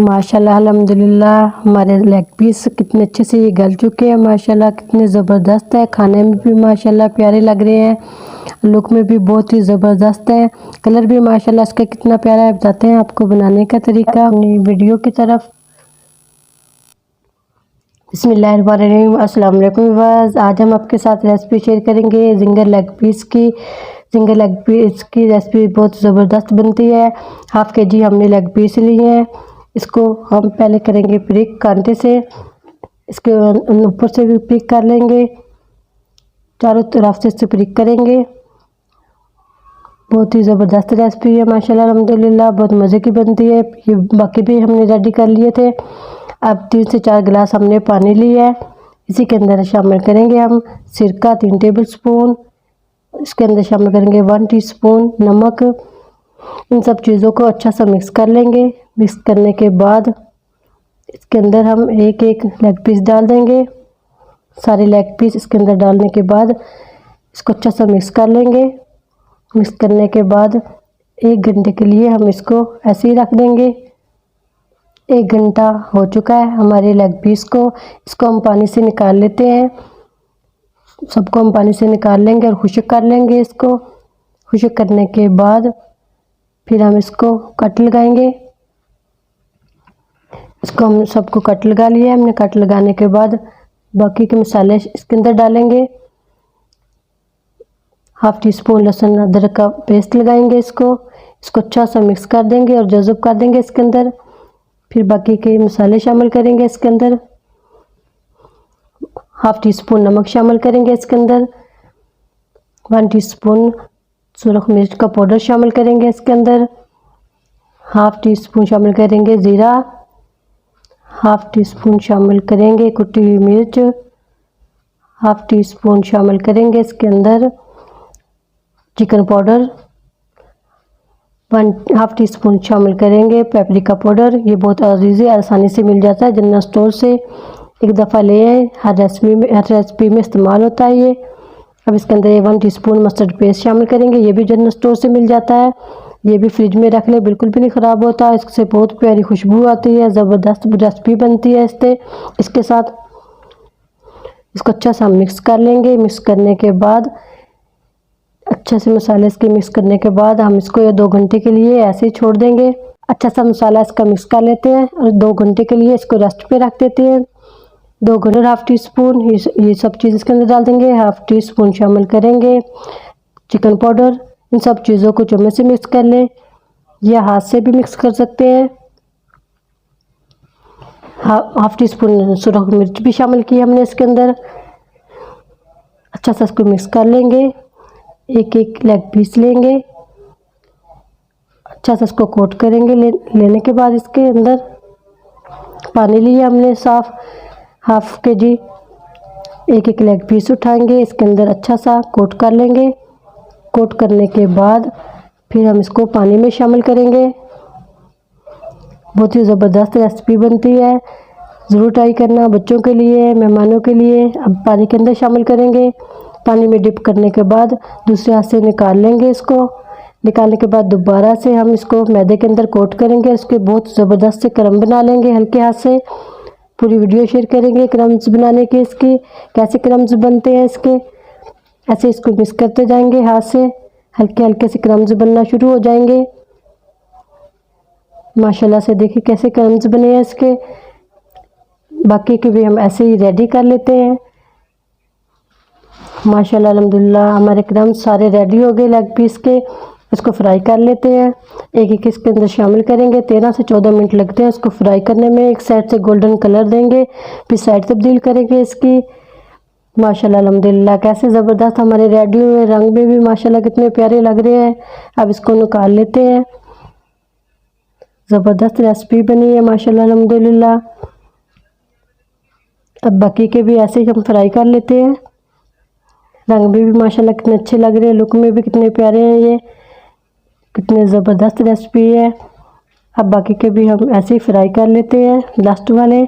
माशाल्लाह अल्हम्दुलिल्लाह हमारे लेग पीस कितने अच्छे से ये गल चुके हैं। माशाल्लाह कितने ज़बरदस्त है, खाने में भी माशाल्लाह प्यारे लग रहे हैं, लुक में भी बहुत ही ज़बरदस्त है, कलर भी माशाल्लाह इसका कितना प्यारा है। बताते हैं आपको बनाने का तरीका अपनी वीडियो की तरफ। बिस्मिल्लाहिर्रहमानिर्रहीम, अस्सलाम वालेकुम व्यूअर्स। आज हम आपके साथ रेसिपी शेयर करेंगे जिंगर लेग पीस की। जिंगर लेग पीस की रेसिपी बहुत ज़बरदस्त बनती है। हाफ़ के जी हमने लेग पीस लिए हैं। इसको हम पहले करेंगे प्रिक कांटे से, इसके ऊपर से भी प्रिक कर लेंगे, चारों तरफ से इससे प्रिक करेंगे। बहुत ही ज़बरदस्त रेसिपी है माशाल्लाह अल्हम्दुलिल्लाह, बहुत मज़े की बनती है। ये बाकी भी हमने रेडी कर लिए थे। अब 3 से 4 गिलास हमने पानी लिया है, इसी के अंदर शामिल करेंगे हम सिरका 3 टेबल स्पून। इसके अंदर शामिल करेंगे 1 टीस्पून नमक। इन सब चीज़ों को अच्छा सा मिक्स कर लेंगे। मिक्स करने के बाद इसके अंदर हम एक एक लेग पीस डाल देंगे। सारे लेग पीस इसके अंदर डालने के बाद इसको अच्छा सा मिक्स कर लेंगे। मिक्स करने के बाद 1 घंटे के लिए हम इसको ऐसे ही रख देंगे। 1 घंटा हो चुका है हमारे लेग पीस को। इसको हम पानी से निकाल लेते हैं। सबको हम पानी से निकाल लेंगे और खुश्क कर लेंगे। इसको खुश्क करने के बाद फिर हम इसको कट लगाएंगे। इसको हम सबको कट लगा लिया है हमने। कट लगाने के बाद बाकी के मसाले इसके अंदर डालेंगे। हाफ़ टी स्पून लहसुन अदरक का पेस्ट लगाएंगे। इसको अच्छा सा मिक्स कर देंगे और जज़ब कर देंगे इसके अंदर। फिर बाकी के मसाले शामिल करेंगे इसके अंदर। हाफ़ टी स्पून नमक शामिल करेंगे इसके अंदर। 1 टीस्पून सुरख मिर्च का पाउडर शामिल करेंगे इसके अंदर। हाफ़ टी स्पून शामिल करेंगे ज़ीरा। हाफ़ टी स्पून शामिल करेंगे कुटी हुई मिर्च। हाफ़ टी स्पून शामिल करेंगे इसके अंदर चिकन पाउडर। 1/2 टी स्पून शामिल करेंगे पेपरिका पाउडर। ये बहुत ईज़ी आसानी से मिल जाता है जनरल स्टोर से। एक दफ़ा ले आए, हर रेसिपी में इस्तेमाल होता है ये। अब इसके अंदर 1 टीस्पून मस्टर्ड पेस्ट शामिल करेंगे। ये भी जनरल स्टोर से मिल जाता है। ये भी फ्रिज में रख ले, बिल्कुल भी नहीं ख़राब होता। इससे बहुत प्यारी खुशबू आती है, ज़बरदस्त रेसिपी बनती है इसके साथ। इसको अच्छा सा मिक्स कर लेंगे। मिक्स करने के बाद अच्छे से मसाले इसके मिक्स करने के बाद हम इसको 2 घंटे के लिए ऐसे ही छोड़ देंगे। अच्छा सा मसाला इसका मिक्स कर लेते हैं और 2 घंटे के लिए इसको रेस्ट पे रख देते हैं। 2 घंटे 1/2 टीस्पून ये सब चीज़ इसके अंदर डाल देंगे। 1/2 टीस्पून शामिल करेंगे चिकन पाउडर। इन सब चीज़ों को चम्मच से मिक्स कर लें या हाथ से भी मिक्स कर सकते हैं। 1/2 टीस्पून सुरख मिर्च भी शामिल की हमने इसके अंदर। अच्छा सा इसको मिक्स कर लेंगे। एक एक लेग पीस लेंगे, अच्छा सा इसको कोट करेंगे। लेने के बाद इसके अंदर पानी लिया हमने साफ़ हाफ़ के जी। एक एक लेग पीस उठाएंगे, इसके अंदर अच्छा सा कोट कर लेंगे। कोट करने के बाद फिर हम इसको पानी में शामिल करेंगे। बहुत ही ज़बरदस्त रेसिपी बनती है, ज़रूर ट्राई करना बच्चों के लिए, मेहमानों के लिए। अब पानी के अंदर शामिल करेंगे। पानी में डिप करने के बाद दूसरे हाथ से निकाल लेंगे। इसको निकालने के बाद दोबारा से हम इसको मैदे के अंदर कोट करेंगे। इसके बहुत ज़बरदस्त से क्रम बना लेंगे हल्के हाथ से। पूरी वीडियो शेयर करेंगे क्रम्स बनाने के, इसके कैसे क्रम्स बनते हैं इसके। ऐसे इसको मिक्स करते जाएंगे हाथ से, हल्के हल्के से क्रम्स बनना शुरू हो जाएंगे। माशाल्लाह से देखिए कैसे क्रम्स बने हैं इसके। बाकी के भी हम ऐसे ही रेडी कर लेते हैं। माशाल्लाह अल्हम्दुलिल्लाह हमारे क्रम्स सारे रेडी हो गए लेग पीस के। इसको फ्राई कर लेते हैं। एक एक इसके अंदर शामिल करेंगे। 13 से 14 मिनट लगते हैं इसको फ्राई करने में। एक साइड से गोल्डन कलर देंगे, फिर साइड तब्दील करेंगे इसकी। माशाल्लाह अल्हम्दुलिल्लाह कैसे ज़बरदस्त हमारे रेडी हुए, रंग में भी माशाल्लाह कितने प्यारे लग रहे हैं। अब इसको निकाल लेते हैं। ज़बरदस्त रेसिपी बनी है माशाल्लाह अल्हम्दुलिल्लाह। अब बाकी के भी ऐसे ही हम फ्राई कर लेते हैं। रंग में भी माशाल्लाह कितने अच्छे लग रहे हैं, लुक में भी कितने प्यारे हैं, ये कितने ज़बरदस्त रेसिपी है। अब बाकी के भी हम ऐसे ही फ्राई कर लेते हैं लास्ट वाले।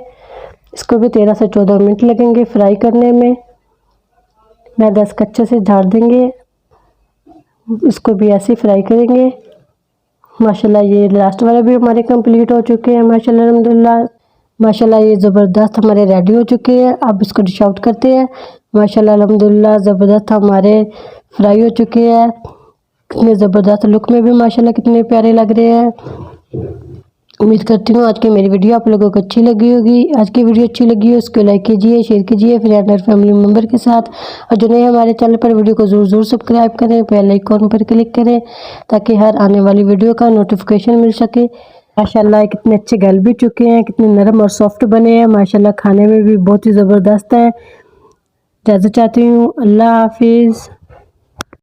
इसको भी 13 से 14 मिनट लगेंगे फ्राई करने में। मैदा इसका अच्छे से झाड़ देंगे। इसको भी ऐसे ही फ्राई करेंगे। माशाल्लाह ये लास्ट वाले भी हमारे कंप्लीट हो चुके हैं माशाल्लाह अल्हम्दुलिल्लाह। माशाल्लाह ये ज़बरदस्त हमारे रेडी हो चुके हैं। अब इसको डिश आउट करते हैं। माशाल्लाह अल्हम्दुलिल्लाह ज़बरदस्त हमारे फ्राई हो चुके हैं। कितने ज़बरदस्त लुक में भी माशाल्लाह कितने प्यारे लग रहे हैं। उम्मीद करती हूँ आज की मेरी वीडियो आप लोगों को अच्छी लगी होगी। आज की वीडियो अच्छी लगी हो उसको लाइक कीजिए, शेयर कीजिए फ्रेंड और फैमिली मेम्बर के साथ। और जो नए हमारे चैनल पर वीडियो को ज़रूर सब्सक्राइब करें, बेल आइकॉन पर क्लिक करें ताकि हर आने वाली वीडियो का नोटिफिकेशन मिल सके। माशाल्लाह कितने अच्छे गल भी चुके हैं, कितने नरम और सॉफ्ट बने हैं माशाल्लाह, खाने में भी बहुत ही ज़बरदस्त है। इजाज़त चाहती हूँ, अल्लाह हाफिज़।